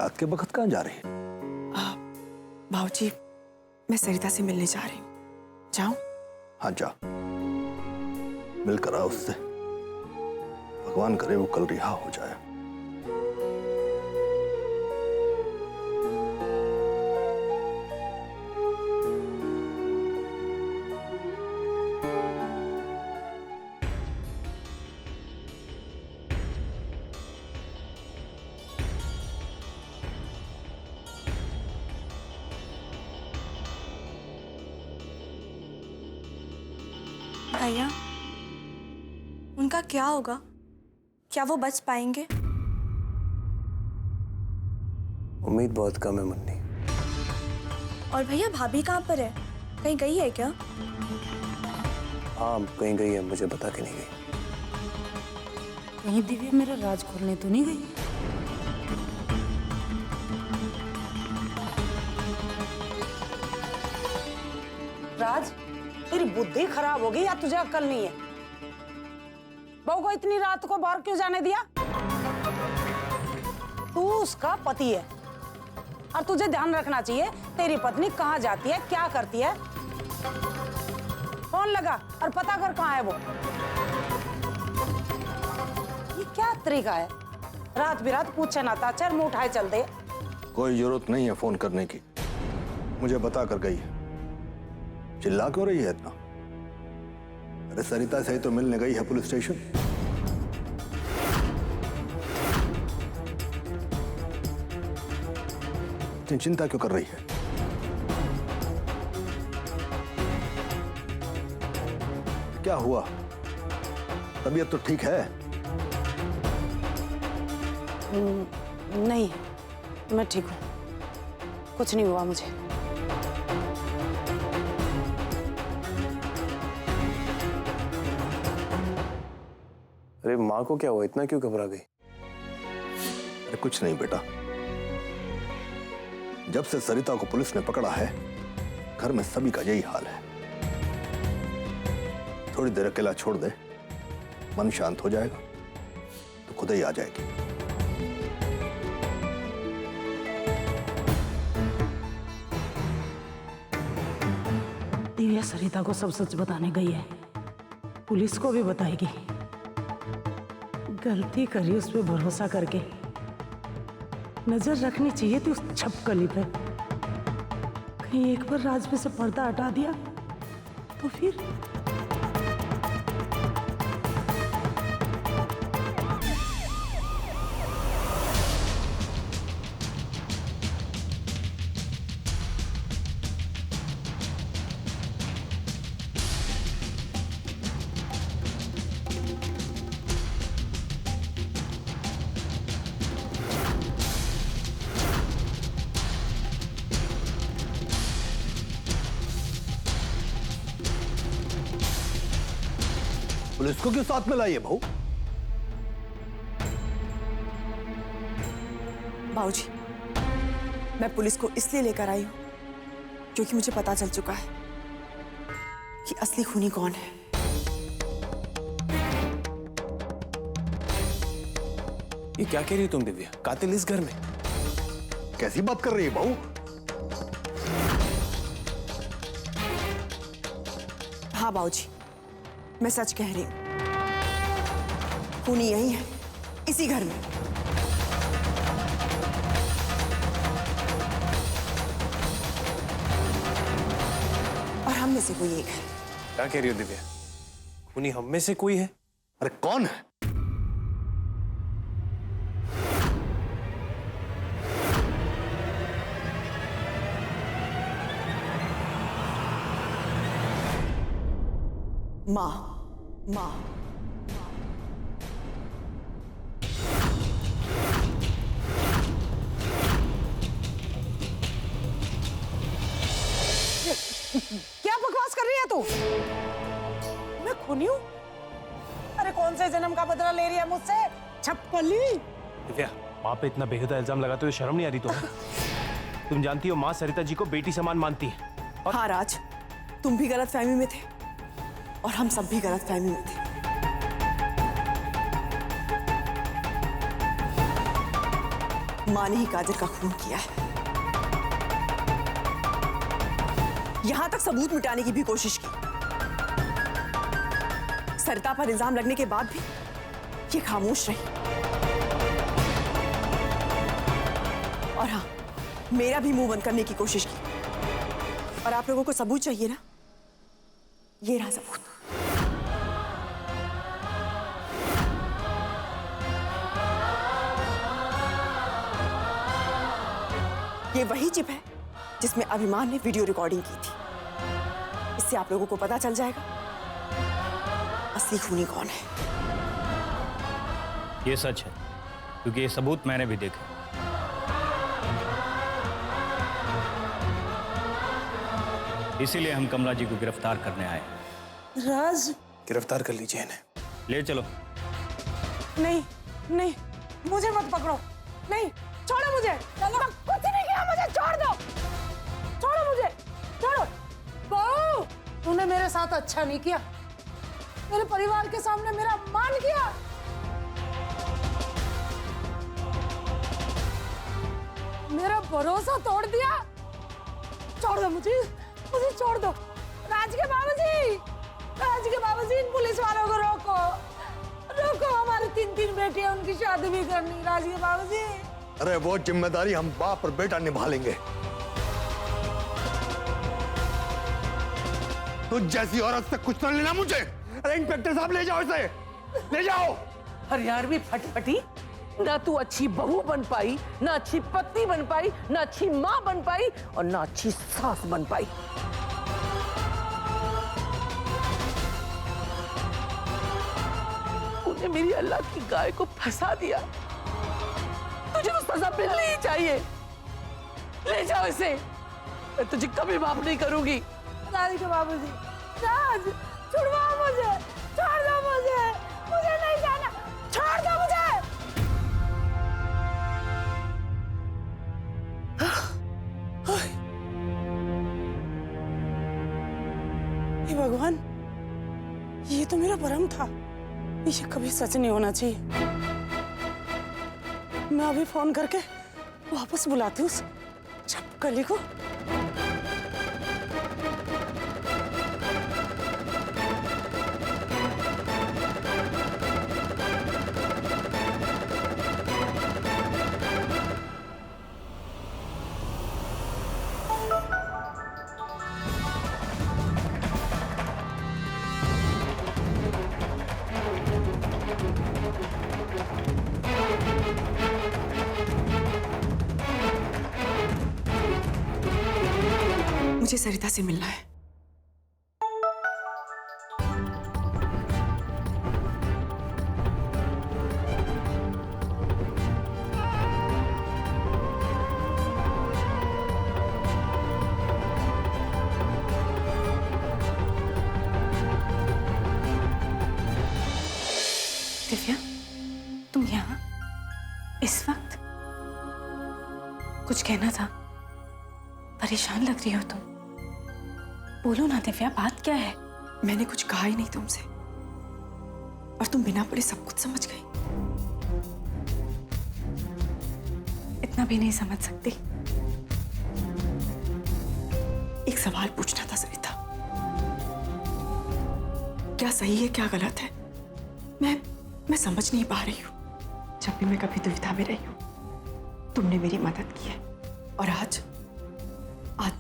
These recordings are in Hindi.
रात के वक्त कहाँ जा रही है? भाऊजी, मैं सरिता से मिलने जा रही हूँ। जाऊं? हाँ जा, मिलकर आ उससे। भगवान करे वो कल रिहा हो जाए। भैया, उनका क्या होगा? क्या वो बच पाएंगे? उम्मीद बहुत कम है मुन्नी। और भैया, भाभी कहाँ पर है? कहीं गई है क्या? हाँ, कहीं गई है, मुझे बता के नहीं गई। कहीं दिव्या मेरा राज खोलने तो नहीं गई? राज, तेरी बुद्धि खराब हो गई या तुझे अक्ल नहीं है? बहू को इतनी रात को बाहर क्यों जाने दिया? तू उसका पति है और तुझे ध्यान रखना चाहिए तेरी पत्नी कहाँ जाती है, क्या करती है। फोन लगा और पता कर कहाँ है वो। ये क्या तरीका है? रात बिरात पूछे ना ताचर मुंह उठाए चल दे। कोई जरूरत नहीं है फोन करने की, मुझे बता कर गई है। चिल्ला क्यों रही है इतना? अरे सरिता से ही तो मिलने गई है पुलिस स्टेशन। इतनी चिंता क्यों कर रही है? क्या हुआ? तबीयत तो ठीक है? नहीं, मैं ठीक हूँ, कुछ नहीं हुआ मुझे। अरे माँ को क्या हुआ, इतना क्यों घबरा गई? अरे कुछ नहीं बेटा, जब से सरिता को पुलिस ने पकड़ा है घर में सभी का यही हाल है। थोड़ी देर अकेला छोड़ दे, मन शांत हो जाएगा तो खुद ही आ जाएगी। दिव्या सरिता को सब सच बताने गई है, पुलिस को भी बताएगी। गलती करी उस पर भरोसा करके। नजर रखनी चाहिए थी उस छपकली पे। कहीं एक बार राज पे से पर्दा हटा दिया तो फिर पुलिस को क्यों साथ में लाइए बहू? बाबूजी, मैं पुलिस को इसलिए लेकर आई हूं क्योंकि मुझे पता चल चुका है कि असली खूनी कौन है। ये क्या कह रही हो तुम दिव्या? कातिल इस घर में? कैसी बात कर रही है बहू? हाँ बाबूजी, मैं सच कह रही हूं। खूनी यही है, इसी घर में। और हम में से कोई एक है। क्या कह रही हो दिव्या? खूनी हम में से कोई है? अरे कौन है? माँ, माँ। क्या बकवास कर रही है तू? मैं खूनी हूँ? अरे कौन से जन्म का बदला ले रही है मुझसे? छपकली। दिव्या, माँ पे इतना बेहुदा इल्जाम लगाते हुए शर्म नहीं आ रही तुम्हें? तुम जानती हो माँ सरिता जी को बेटी समान मानती है। और हाँ राज, तुम भी गलत फहमी में थे और हम सब भी गलत फहमी में थे। मां ने ही काजल का खून किया है। यहां तक सबूत मिटाने की भी कोशिश की। सरिता पर इल्जाम लगने के बाद भी ये खामोश रही। और हाँ, मेरा भी मुंह बंद करने की कोशिश की। और आप लोगों को सबूत चाहिए ना, ये रहा सबूत। ये वही चिप है जिसमें अभिमान ने वीडियो रिकॉर्डिंग की थी। इससे आप लोगों को पता चल जाएगा असली खूनी कौन है। ये सच है, क्योंकि ये सबूत मैंने भी देखा। इसीलिए हम कमला जी को गिरफ्तार करने आए। राज, गिरफ्तार कर लीजिए इन्हें। ले चलो। नहीं नहीं, मुझे मत पकड़ो। नहीं, छोड़ो मुझे। कुछ नहीं किया, मुझे छोड़ दो। छोड़ो मुझे, छोड़ो। बहू, तूने मेरे साथ अच्छा नहीं किया। मेरे परिवार के सामने मेरा अपमान किया। मेरा भरोसा तोड़ दिया। छोड़ दो मुझे, मुझे छोड़ दो। राज के बाबूजी, राज के बाबूजी, इन पुलिस वालों को रोको, रोको। हमारी 3 बेटियां, उनकी शादी भी करनी। राज के बाबूजी। अरे वो जिम्मेदारी हम बाप और बेटा निभा लेंगे। तुझ जैसी औरत से कुछ न लेना मुझे। अरे इंस्पेक्टर साहब, ले जाओ इसे, ले जाओ। हरियाणवी फटफटी, ना तू अच्छी बहू बन पाई, ना अच्छी पत्नी बन पाई, ना अच्छी माँ बन पाई और ना अच्छी सास बन पाई। तूने मेरी अल्लाह की गाय को फंसा दिया। तुझे तो सजा मिलनी ही चाहिए। ले जाओ इसे, मैं तुझे कभी माफ नहीं करूंगी। राज के बाबूजी, राज, छुड़वाओ मुझे, छोड़ दो मुझे, मुझे नहीं जाना, छोड़ दो मुझे। हे भगवान, ये तो मेरा भ्रम था। ये कभी सच नहीं होना चाहिए। मैं अभी फोन करके वापस बुलाती हूँ उस छपकली को। मुझे सरिता से मिलना है। दिव्या, तुम यहाँ इस वक्त? कुछ कहना था? परेशान लग रही हो तुम। बोलो ना दिव्या, बात क्या है? मैंने कुछ कहा ही नहीं तुमसे और तुम बिना पढ़े सब कुछ समझ गई। इतना भी नहीं समझ सकती। एक सवाल पूछना था सरिता, क्या सही है क्या गलत है, मैं समझ नहीं पा रही हूँ। जब भी मैं कभी दुविधा में रही हूँ तुमने मेरी मदद की है और आज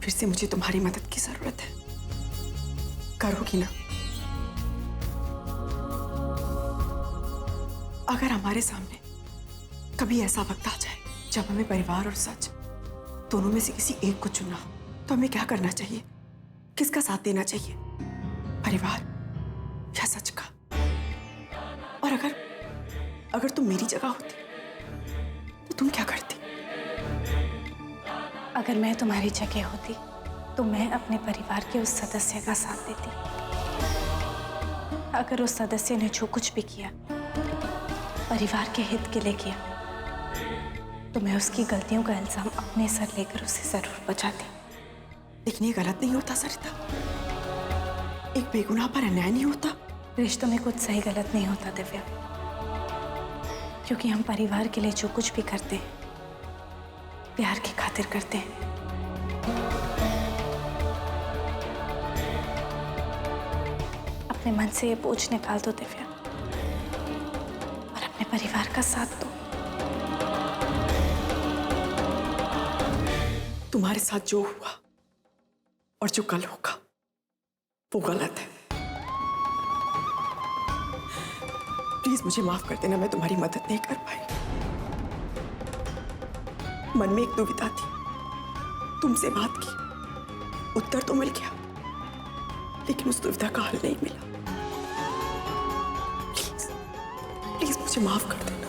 फिर से मुझे तुम्हारी मदद की जरूरत है। करोगी ना? अगर हमारे सामने कभी ऐसा वक्त आ जाए जब हमें परिवार और सच दोनों में से किसी एक को चुनना हो, तो हमें क्या करना चाहिए? किसका साथ देना चाहिए? परिवार या सच का? और अगर तुम मेरी जगह होती तो तुम क्या करती? अगर मैं तुम्हारी जगह होती तो मैं अपने परिवार के उस सदस्य का साथ देती। अगर उस सदस्य ने जो कुछ भी किया परिवार के हित के लिए किया तो मैं उसकी गलतियों का इल्जाम अपने सर लेकर उसे जरूर बचाती। लेकिन ये गलत नहीं होता सरिता? एक बेगुनाह पर अन्याय नहीं होता? रिश्तों में कुछ सही गलत नहीं होता दिव्या, क्योंकि हम परिवार के लिए जो कुछ भी करते हैं प्यार की खातिर करते हैं। अपने मन से ये बोझ निकाल दो दिव्या और अपने परिवार का साथ दो। तुम्हारे साथ जो हुआ और जो कल होगा वो गलत है। प्लीज मुझे माफ कर देना, मैं तुम्हारी मदद नहीं कर पाई। मन में एक दुविधा थी, तुमसे बात की, उत्तर तो मिल गया, लेकिन उस दुविधा का हल नहीं मिला। प्लीज प्लीज मुझे माफ कर दो।